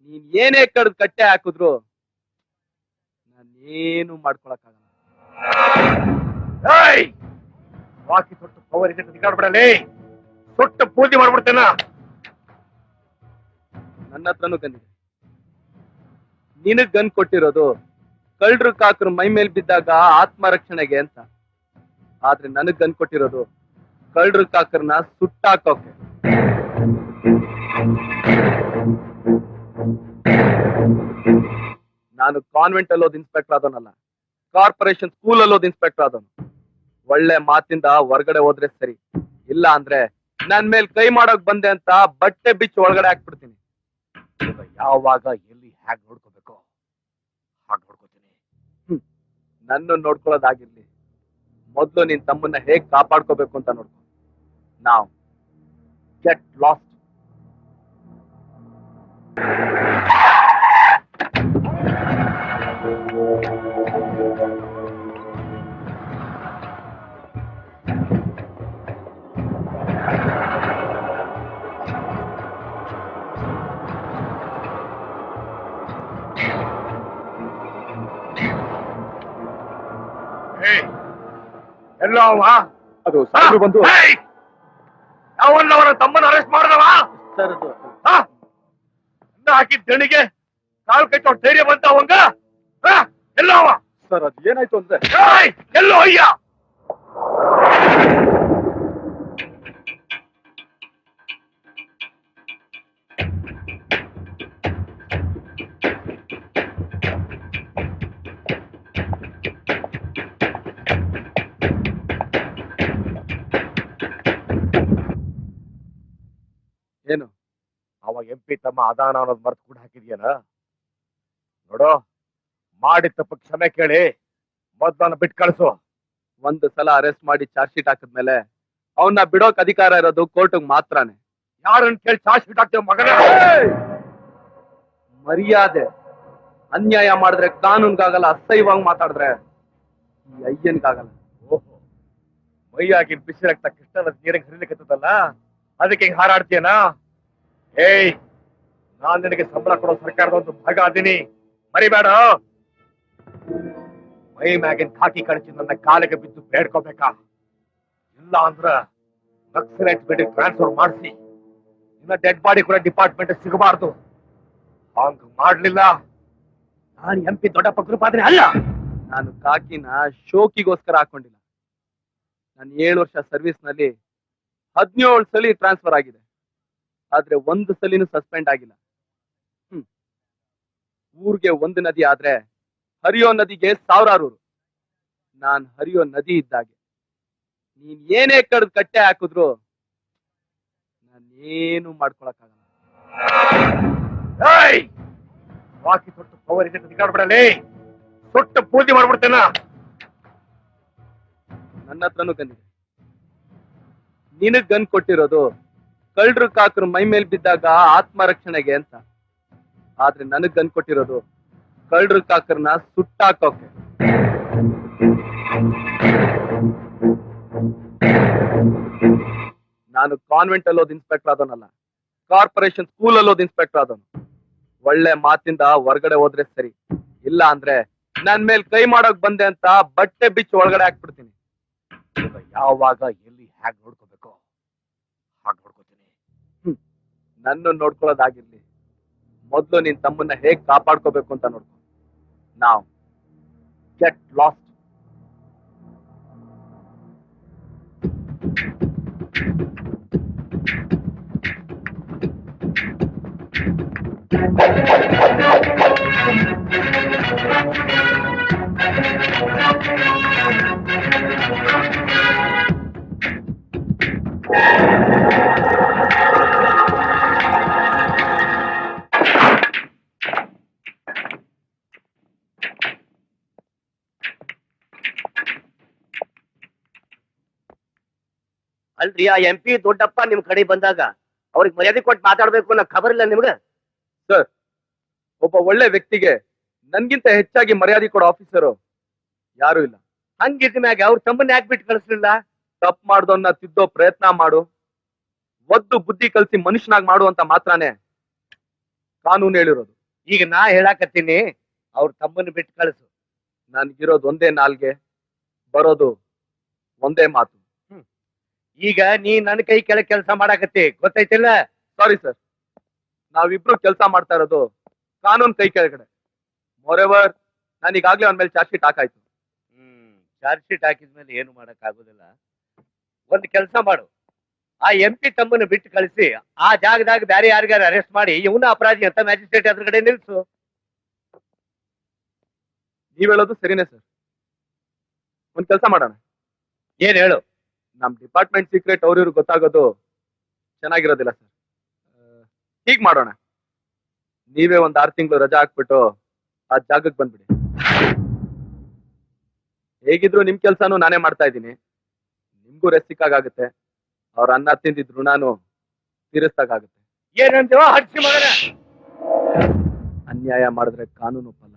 ನೀನ್ ಏನೇ ಕಡ್ದು ಕಟ್ಟೆ ಹಾಕಿದ್ರು ನಾನೇನು ಮಾಡ್ಕೊಳಕ್ಕಾಗಲ್ಲ. ಬಾಕಿ ತೊಟ್ಟು ಪವರ್ ಇದೆ ನಿಗಾಡ್ಬಿಡಲಿ, ತೊಟ್ಟು ಪೂಜೆ ಮಾಡ್ಬಿಡ್ತೇನ. ನನ್ನ ಹತ್ರನೂ ಗನ್ನಿದೆ. ನಿನಗ್ ಗನ್ ಕೊಟ್ಟಿರೋದು ಕಳ್ರು ಕಾಕರು ಮೈ ಮೇಲ್ ಬಿದ್ದಾಗ ಆತ್ಮರಕ್ಷಣೆಗೆ ಅಂತ. ಆದ್ರೆ ನನಗ್ ಗನ್ ಕೊಟ್ಟಿರೋದು ಕಳ್ರು ಕಾಕರ್ನ ಸುಟ್ಟಾಕೋಕೆ. ನಾನು ಕಾನ್ವೆಂಟ್ ಅಲ್ಲೋದ್ ಇನ್ಸ್ಪೆಕ್ಟರ್ ಆದವನಲ್ಲ, ಕಾರ್ಪೊರೇಷನ್ ಸ್ಕೂಲ್ ಅಲ್ಲೋದ್ ಇನ್ಸ್ಪೆಕ್ಟರ್ ಆದವನು. ಒಳ್ಳೆ ಮಾತಿಂದ ಹೊರಗಡೆ ಹೋದ್ರೆ ಸರಿ, ಇಲ್ಲ ಅಂದ್ರೆ ನನ್ ಮೇಲ್ ಕೈ ಮಾಡೋಕ್ ಬಂದೆ ಅಂತ ಬಟ್ಟೆ ಬಿಚ್ಚಿ ಒಳಗಡೆ ಹಾಕ್ಬಿಡ್ತೀನಿ. ಯಾವಾಗ ಎಲ್ಲಿ ಹ್ಯಾಗ್ ನೋಡ್ಕೋಬೇಕು ಹಾಗೆ ನೋಡ್ಕೋತೀನಿ. ನನ್ನ ನೋಡ್ಕೊಳ್ಳೋದಾಗಿರ್ಲಿ, ಮೊದ್ಲು ನಿನ್ ತಮ್ಮನ್ನ ಹೇಗ್ ಕಾಪಾಡ್ಕೋಬೇಕು ಅಂತ ನೋಡ್ಕೊ. ನಾವ್ ಗೆಟ್ ಲಾಸ್ಟ್. ಎಲ್ಲೋ ಅವ? ಅದು ಸಾಹೇಬ್ರು ಬಂದು ಅವನ ತಮ್ಮನ ಅರೆಸ್ಟ್ ಮಾಡಿದವ ಸರ್. ಹಾಕಿದ ದಣಿಗೆ ಕಾಲ್ ಕಟ್ಟೋ ಧೈರ್ಯ ಬಂತ ಅವಂಗ? ಎಲ್ಲೋ ಅವ? ಸರ್ ಅದು ಏನಾಯ್ತು ಅಂದ್ರೆ ಎಲ್ಲೋ ಅಯ್ಯ? ಏನು ಅವ MP ತಮ್ಮ ಅದಾನ ಅನ್ನೋದು ಮರ್ತು ಕೂಡ ಹಾಕಿದ್ಯಾನ? ನೋಡು, ಮಾಡಿ ತಪ್ಪ ಕ್ಷಮೆ ಕೇಳಿ ಮೊದ್ಲನ್ನ ಬಿಟ್ಟು ಕಳಿಸು. ಒಂದು ಸಲ ಅರೆಸ್ಟ್ ಮಾಡಿ ಚಾರ್ಜ್ ಶೀಟ್ ಹಾಕಿದ್ಮೇಲೆ ಅವನ್ನ ಬಿಡೋಕ್ ಅಧಿಕಾರ ಇರೋದು ಕೋರ್ಟ್ಗೆ ಮಾತ್ರನೇ. ಯಾರನ್ನ ಕೇಳಿ ಚಾರ್ಜ್ ಶೀಟ್ ಹಾಕ್ತೇವೆ ಮಗನ? ಮರ್ಯಾದೆ. ಅನ್ಯಾಯ ಮಾಡಿದ್ರೆ ಕಾನೂನ್ಗಾಗಲ್ಲ, ಅಸಹ್ಯವಾಗಿ ಮಾತಾಡಿದ್ರೆ ಈ ಅಯ್ಯನ್ಗಾಗಲ್ಲ. ಓಹೋ, ಮೈಯಾಗಿನ ಬಿಸಿ ರಕ್ತ ಕೃಷ್ಣನ ನೀರಿಗೆ ಹರಿಲಿಕ್ಕತ್ತದಲ್ಲ, ಅದಕ್ಕೆ ಹಿಂಗ್ ಹಾರಾಡ್ತೀಯನಾ? ಏಯ್, ನಾನ್ ನಿನಗೆ ಸಂಬಳ ಕೊಡೋ ಸರ್ಕಾರದ ಒಂದು ಭಾಗ ಅದೀನಿ, ಮರಿಬೇಡ. ಮೈ ಮ್ಯಾಗಿನ ಖಾಕಿ ಕಳಿಸಿ ನನ್ನ ಕಾಲಿಗೆ ಬಿದ್ದು ಬೇಡ್ಕೋಬೇಕಾ? ಇಲ್ಲ ಅಂದ್ರ ನಕ್ಸಲೈಟ್ ಬಿಡಿ ಟ್ರಾನ್ಸ್ಫರ್ ಮಾಡಿಸಿ ನಿನ್ನ ಡೆಡ್ ಬಾಡಿ ಕೂಡ ಡಿಪಾರ್ಟ್ಮೆಂಟ್ ಸಿಗಬಾರ್ದು. ಹಂಗ ಮಾಡ್ಲಿಲ್ಲ ನಾನು MP ದೊಡ್ಡಪ್ಪ ಕೃಪಾದ್ರೆ ಅಲ್ಲ. ನಾನು ಕಾಕಿನ ಶೋಕಿಗೋಸ್ಕರ ಹಾಕೊಂಡಿಲ್ಲ. ನಾನು 7 ವರ್ಷ ಸರ್ವಿಸ್ ನಲ್ಲಿ 17 ಸಲ ಟ್ರಾನ್ಸ್ಫರ್ ಆಗಿದೆ, ಆದ್ರೆ ಒಂದು ಸಲಿನೂ ಸಸ್ಪೆಂಡ್ ಆಗಿಲ್ಲ. ಊರ್ಗೆ ಒಂದು ನದಿ ಆದ್ರೆ ಹರಿಯೋ ನದಿಗೆ ಸಾವಿರಾರು. ನಾನ್ ಹರಿಯೋ ನದಿ ಇದ್ದಾಗೆ. ನೀನ್ ಏನೇ ಕಡ್ದು ಕಟ್ಟೆ ಹಾಕಿದ್ರು ನಾನೇನು ಮಾಡ್ಕೊಳಕ್ಕಾಗಲ್ಲ. ಬಾಕಿ ತೊಟ್ಟು ಪವರ್ ಇದೆ ನಿಗಾಡ್ಬಿಡಲಿ, ತೊಟ್ಟು ಪೂಜೆ ಮಾಡ್ಬಿಡ್ತೇನ. ನನ್ನ ಹತ್ರನೂ ಗನ್ನಿದೆ. ನಿನಗ್ ಗನ್ ಕೊಟ್ಟಿರೋದು ಕಳ್ರು ಕಾಕರು ಮೈ ಮೇಲ್ ಬಿದ್ದಾಗ ಆತ್ಮರಕ್ಷಣೆಗೆ ಅಂತ. ಆದ್ರೆ ನನಗ್ ಗನ್ ಕೊಟ್ಟಿರೋದು ಕಳ್ರು ಕಾಕರ್ನ ಸುಟ್ಟಾಕೋಕೆ. ನಾನು ಕಾನ್ವೆಂಟ್ ಅಲ್ಲೋದ್ ಇನ್ಸ್ಪೆಕ್ಟರ್ ಆದವನಲ್ಲ, ಕಾರ್ಪೊರೇಷನ್ ಸ್ಕೂಲ್ ಅಲ್ಲೋದ್ ಇನ್ಸ್ಪೆಕ್ಟರ್ ಆದವನು. ಒಳ್ಳೆ ಮಾತಿಂದ ಹೊರಗಡೆ ಹೋದ್ರೆ ಸರಿ, ಇಲ್ಲ ಅಂದ್ರೆ ನನ್ ಮೇಲ್ ಕೈ ಮಾಡೋಕ್ ಬಂದೆ ಅಂತ ಬಟ್ಟೆ ಬಿಚ್ಚಿ ಒಳಗಡೆ ಹಾಕ್ಬಿಡ್ತೀನಿ. ಯಾವಾಗ ಎಲ್ಲಿ ಹ್ಯಾಗ್ ನೋಡ್ಕೋಬೇಕು ಹಾಗೆ ನೋಡ್ಕೋತೀನಿ. ನನ್ನ ನೋಡ್ಕೊಳ್ಳೋದಾಗಿರ್ಲಿ, ಮೊದ್ಲು ನಿನ್ ತಮ್ಮನ್ನ ಹೇಗ್ ಕಾಪಾಡ್ಕೋಬೇಕು ಅಂತ ನೋಡ್ಕೊ. ನಾವ್ ಗೆಟ್ ಲಾಸ್ಟ್. ಅಲ್ರಿ, ಆ MP ದೊಡ್ಡಪ್ಪ ನಿಮ್ ಕಡೆ ಬಂದಾಗ ಅವ್ರಿಗೆ ಮರ್ಯಾದೆ ಕೊಟ್ಟು ಮಾತಾಡ್ಬೇಕು ಅನ್ನೋ ಖಬರ್ ಇಲ್ಲ ನಿಮ್ಗ? ಸರ್, ಒಬ್ಬ ಒಳ್ಳೆ ವ್ಯಕ್ತಿಗೆ ನನ್ಗಿಂತ ಹೆಚ್ಚಾಗಿ ಮರ್ಯಾದೆ ಕೊಡೋ ಆಫೀಸರು ಯಾರು ಇಲ್ಲ. ಹಂಗಿದ ಮ್ಯಾಗ ಅವ್ರ ತಮ್ಮನ್ನ ಯಾಕೆ ಬಿಟ್ಟು ಕಳಿಸ್ಲಿಲ್ಲ? ತಪ್ಪು ಮಾಡ್ದವನ್ನ ತಿದ್ದೋ ಪ್ರಯತ್ನ ಮಾಡು, ಒದ್ದು ಬುದ್ಧಿ ಕಲ್ಸಿ ಮನುಷ್ಯನಾಗ್ ಮಾಡು ಅಂತ ಮಾತ್ರನೇ ಕಾನೂನು ಹೇಳಿರೋದು. ಈಗ ನಾ ಹೇಳಾಕತ್ತೀನಿ, ಅವ್ರ ತಮ್ಮನ್ನ ಬಿಟ್ಟು ಕಳಿಸು. ನನ್ಗಿರೋದು ಒಂದೇ ನಾಲ್ಗೆ, ಬರೋದು ಒಂದೇ ಮಾತು. ಈಗ ನೀ ನನ್ನ ಕೈ ಕೆಳಗೆ ಕೆಲಸ ಮಾಡಾಕತ್ತಿ, ಗೊತ್ತೈತಿಲ್ಲ? ಸಾರಿ ಸರ್, ನಾವಿಬ್ರು ಕೆಲಸ ಮಾಡ್ತಾ ಇರೋದು ಕಾನೂನ್ ಕೈ ಕೆಳಗಡೆ. ಮೋರೆವರ್, ನಾನು ಈಗಾಗ್ಲೇ ಅವನ ಮೇಲೆ ಚಾರ್ಜ್ ಶೀಟ್ ಹಾಕಾಯ್ತು. ಚಾರ್ಜ್ ಶೀಟ್ ಹಾಕಿದ್ಮೇಲೆ ಏನು ಮಾಡಕ್ ಆಗುದಿಲ್ಲ. ಒಂದ್ ಕೆಲಸ ಮಾಡು, ಆ MP ತಮ್ಮನ್ನ ಬಿಟ್ಟು ಕಳಿಸಿ ಆ ಜಾಗದಾಗ ಬ್ಯಾರೆ ಯಾರಿಗಾರ ಅರೆಸ್ಟ್ ಮಾಡಿ ಇವನ ಅಪರಾಧಿ ಅಂತ ಮ್ಯಾಜಿಸ್ಟ್ರೇಟ್ ಎದುರುಗಡೆ ನಿಲ್ಸು. ನೀವ್ ಹೇಳೋದು ಸರಿನೇ ಸರ್. ಒಂದ್ ಕೆಲಸ ಮಾಡೋಣ, ಏನ್ ಹೇಳು? ನಮ್ ಡಿಪಾರ್ಟ್ಮೆಂಟ್ ಸೀಕ್ರೆಟ್ ಅವ್ರಿವ್ರು ಗೊತ್ತಾಗೋದು ಚೆನ್ನಾಗಿರೋದಿಲ್ಲ ಸರ್. ಹೀಗ್ ಮಾಡೋಣ, ನೀವೇ ಒಂದ್ 6 ತಿಂಗಳು ರಜಾ ಹಾಕ್ಬಿಟ್ಟು ಆ ಜಾಗಕ್ಕೆ ಬಂದ್ಬಿಡಿ. ಹೇಗಿದ್ರು ನಿಮ್ ಕೆಲ್ಸಾನು ನಾನೇ ಮಾಡ್ತಾ ಇದ್ದೀನಿ, ನಿಮ್ಗೂ ರೆಸ್ಟ್ ಸಿಕ್ಕಾಗುತ್ತೆ, ಅವ್ರ ಅನ್ನ ತಿಂದಿದ್ ಋಣಾನು ತೀರಿಸ್ದಾಗುತ್ತೆ. ಏನಂತೀವ ಹಚ್ಚಿ ಮಗನ? ಅನ್ಯಾಯ ಮಾಡಿದ್ರೆ ಕಾನೂನು ಒಪ್ಪಲ್ಲ,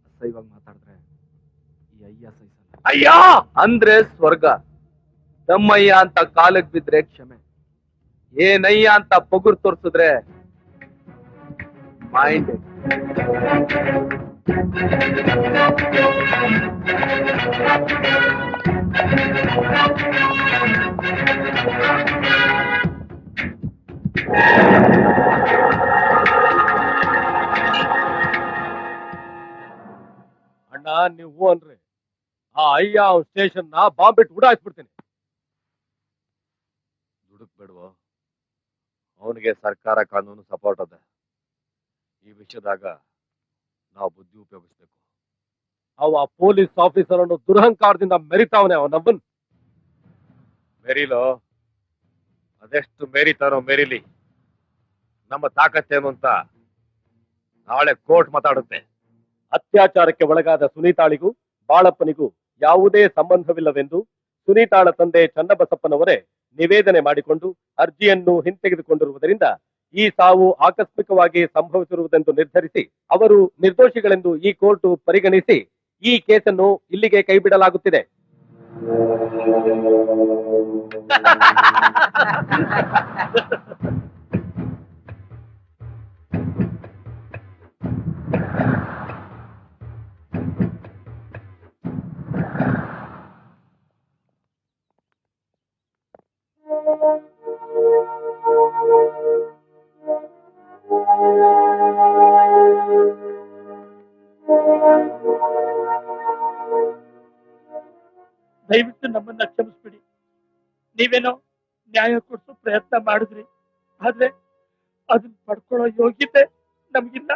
ಅಸಹ್ಯವಾಗಿ ಮಾತಾಡಿದ್ರೆ ಈ ಅಯ್ಯ ಸಹಿಸಲ್ಲ. ಅಯ್ಯೋ ಅಂದ್ರೆ ಸ್ವರ್ಗ. ತಮ್ಮಯ್ಯ ಅಂತ ಕಾಲಕ್ ಬಿದ್ರೆ ಕ್ಷಮೆ, ಏನಯ್ಯ ಅಂತ ಪೊಗುರ್ ತೋರ್ಸಿದ್ರೆ ಮೈಂಡ್. ಅಣ್ಣ ನೀವು ಅನ್ರಿ, ಆ ಅಯ್ಯ ಅವ್ನ ಸ್ಟೇಷನ್ ನ ಬಾಂಬ್ ಬಿಟ್ಟು ಉಡಾಯಿಸ್ಬಿಡ್ತೀನಿ. ದುಡುಕ್ ಬಿಡುವ, ಅವನಿಗೆ ಸರ್ಕಾರ ಕಾನೂನು ಸಪೋರ್ಟ್ ಅದ. ಈ ವಿಷಯದಾಗ ನಾವು ಬುದ್ಧಿ ಉಪಯೋಗಿಸ್ಬೇಕು. ಅವ ಪೊಲೀಸ್ ಆಫೀಸರ್ ಅನ್ನೋ ದುರಹಂಕಾರದಿಂದ ಮೆರಿತಾವನೆ ಅವ ನಮ್ಮನ್. ಮೆರಿಲೋ, ಅದೆಷ್ಟು ಮೆರಿತಾನೋ ಮೆರಿಲಿ, ನಮ್ಮ ತಾಕತ್ತೇನು ಅಂತ ನಾಳೆ ಕೋರ್ಟ್ ಮಾತಾಡುತ್ತೆ. ಅತ್ಯಾಚಾರಕ್ಕೆ ಒಳಗಾದ ಸುನೀತಾಳಿಗೂ ಬಾಳಪ್ಪನಿಗೂ ಯಾವುದೇ ಸಂಬಂಧವಿಲ್ಲವೆಂದು ಸುನೀತಾಳ ತಂದೆ ಚನ್ನಬಸಪ್ಪನವರೇ ನಿವೇದನೆ ಮಾಡಿಕೊಂಡು ಅರ್ಜಿಯನ್ನು ಹಿಂತೆಗೆದುಕೊಂಡಿರುವುದರಿಂದ ಈ ಸಾವು ಆಕಸ್ಮಿಕವಾಗಿ ಸಂಭವಿಸಿರುವುದೆಂದು ನಿರ್ಧರಿಸಿ ಅವರು ನಿರ್ದೋಷಿಗಳೆಂದು ಈ ಕೋರ್ಟ್ ಪರಿಗಣಿಸಿ ಈ ಕೇಸನ್ನು ಇಲ್ಲಿಗೆ ಕೈಬಿಡಲಾಗುತ್ತಿದೆ. ದಯವಿಟ್ಟು ನಮ್ಮನ್ನ ಕ್ಷಮಿಸ್ಬಿಡಿ. ನೀವೇನೋ ನ್ಯಾಯ ಕೊಡಿಸೋ ಪ್ರಯತ್ನ ಮಾಡಿದ್ರಿ, ಆದ್ರೆ ಅದನ್ನ ಪಡ್ಕೊಳ್ಳೋ ಯೋಗ್ಯತೆ ನಮ್ಗಿಲ್ಲ.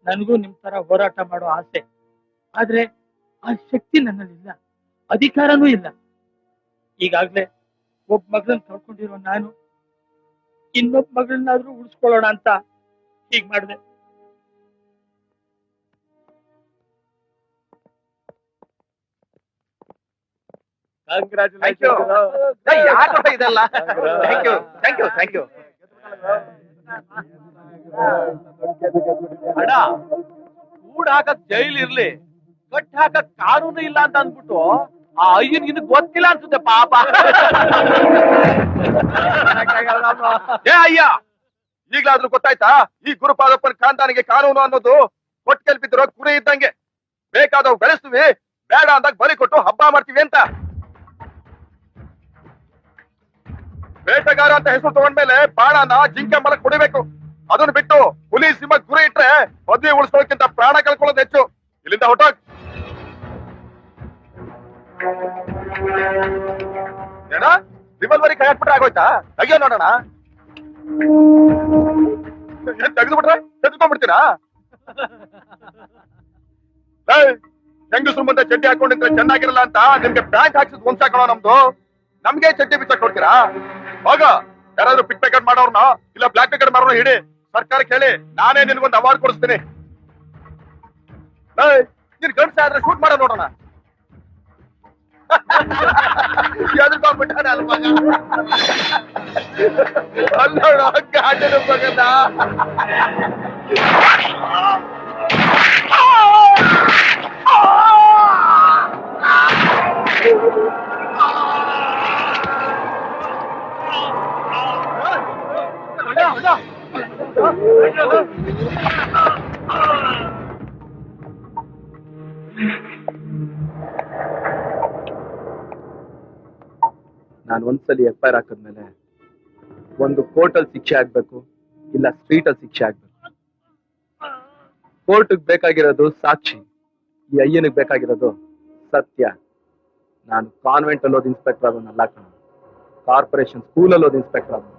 ನನಗೂ ನಿಮ್ ತರ ಹೋರಾಟ ಮಾಡೋ ಆಸೆ, ಆದ್ರೆ ಆ ಶಕ್ತಿ ನನ್ನಲ್ಲಿಲ್ಲ, ಅಧಿಕಾರನೂ ಇಲ್ಲ. ಈಗಾಗ್ಲೇ ಒಬ್ಬ ಮಗಳನ್ನ ಕಳ್ಕೊಂಡಿರೋ ನಾನು ಇನ್ನೊಬ್ಬ ಮಗಳನ್ನಾದ್ರೂ ಉಳಿಸ್ಕೊಳ್ಳೋಣ ಅಂತ ಹೀಗ್ ಮಾಡಿದೆ. ಇದೆಲ್ಲ thank you thank you thank you. ಅಣ್ಣ, ಕೂಡ್ ಹಾಕಕ್ ಜೈಲ್ ಇರ್ಲಿ, ಕಟ್ ಹಾಕಕ್ ಕಾನೂನು ಇಲ್ಲ ಅಂತ ಅಂದ್ಬಿಟ್ಟು ಆ ಅಯ್ಯನ್ ಇದು ಗೊತ್ತಿಲ್ಲ ಅನ್ಸುತ್ತೆ ಪಾಪ. ಏ ಅಯ್ಯ, ಈಗ್ಲಾದ್ರೂ ಗೊತ್ತಾಯ್ತಾ ಈ ಗುರುಪಾದಪ್ಪನ ಖಾನ್ದಾನಿಗೆ ಕಾನೂನು ಅನ್ನೋದು ಕೊಟ್ಕೆಲ್ ಬಿದ್ದಿರೋ ಕುರಿ ಇದ್ದಂಗೆ. ಬೇಕಾದವ್ ಬೆಳೆಸ್ತೀವಿ, ಬೇಡ ಅಂದಾಗ ಬಲಿ ಕೊಟ್ಟು ಹಬ್ಬ ಮಾಡ್ತೀವಿ ಅಂತ. ಬೇಟೆಗಾರ ಅಂತ ಹೆಸರು ತಗೊಂಡ್ಮೇಲೆ ಬಾಣನ ಜಿಂಕೆ ಮಲಕ್ ಕುಡಿಬೇಕು. ಅದನ್ನ ಬಿಟ್ಟು ಹುಲಿ ಸಿಂಹ ಗುರಿ ಇಟ್ರೆ ಪದವಿ ಉಳಿಸೋಕ್ಕಿಂತ ಪ್ರಾಣ ಕಳ್ಕೊಳ್ಳೋದು ಹೆಚ್ಚು. ಇಲ್ಲಿಂದ ಹೊಟ್ಟೋಗ್. ಏನ ರಿವಲ್ವರಿ ಕೈ ಹಾಕ್ಬಿಟ್ರೆ ಆಗೋಯ್ತಾ? ತೆಗಿಯೋ ನೋಡೋಣ. ಏನ್ ತೆಗೆದು ಬಿಟ್ರೆ ತೆಗೆದುಕೊಂಡ್ಬಿಡ್ತೀರಾ? ಹೆಂಗಸ್ರು ಮುಂದೆ ಚಡ್ಡಿ ಹಾಕೊಂಡಿದ್ರೆ ಚೆನ್ನಾಗಿರಲ್ಲ ಅಂತ ನಿಮ್ಗೆ ಬ್ಯಾಂಕ್ ಹಾಕ್ಸಿದ್ ಒಂದ್ಸಾಕೊಳ್ಳೋ ನಮ್ದು. ನಮ್ಗೆ ಚಡ್ಡಿ ಬಿಚ್ಚಕ್ ಕೊಡ್ತೀರಾ? ಹೋಗ, ಯಾರಾದ್ರೂ ಪಿಕ್ ಪ್ಯಾಕೆಟ್ ಮಾಡೋರ್ನ ಇಲ್ಲ ಬ್ಲಾಕ್ ಪ್ಯಾಕೆಟ್ ಮಾಡೋರ್ನ ಹಿಡಿ, ಸರ್ಕಾರಕ್ಕೆ ಹೇಳಿ ನಾನೇ ನಿನ್ಗೊಂದು ಅವಾರ್ಡ್ ಕೊಡಿಸ್ತೀನಿ. ನೀನ್ ಗಂಡ್ಸ ಆದ್ರೆ ಶೂಟ್ ಮಾಡೋ ನೋಡೋಣ. ಎದ್ಕೊಂಡ್ಬಿಟ್ಟಾನೆ ಅಲ್ ಮಗ. ಅಲ್ಲೋಡ ಗಾಂಡನ ಮಗನ. ನಾನು ಒಂದ್ಸಲಿ FIR ಹಾಕಿದ್ಮೇಲೆ ಒಂದು ಕೋರ್ಟಲ್ಲಿ ಶಿಕ್ಷೆ ಆಗ್ಬೇಕು, ಇಲ್ಲ ಸ್ಟ್ರೀಟಲ್ಲಿ ಶಿಕ್ಷೆ ಆಗ್ಬೇಕು. ಕೋರ್ಟ್ಗೆ ಬೇಕಾಗಿರೋದು ಸಾಕ್ಷಿ, ಈ ಅಯ್ಯನಿಗೆ ಬೇಕಾಗಿರೋದು ಸತ್ಯ. ನಾನು ಕಾನ್ವೆಂಟ್ ಅಲ್ಲಿ ಓದ್ ಇನ್ಸ್ಪೆಕ್ಟರ್ ಆಗೋನಲ್ಲ ಕಣ, ಕಾರ್ಪೊರೇಷನ್ ಸ್ಕೂಲಲ್ಲಿ ಓದ್ ಇನ್ಸ್ಪೆಕ್ಟರ್ ಆಗೋನು.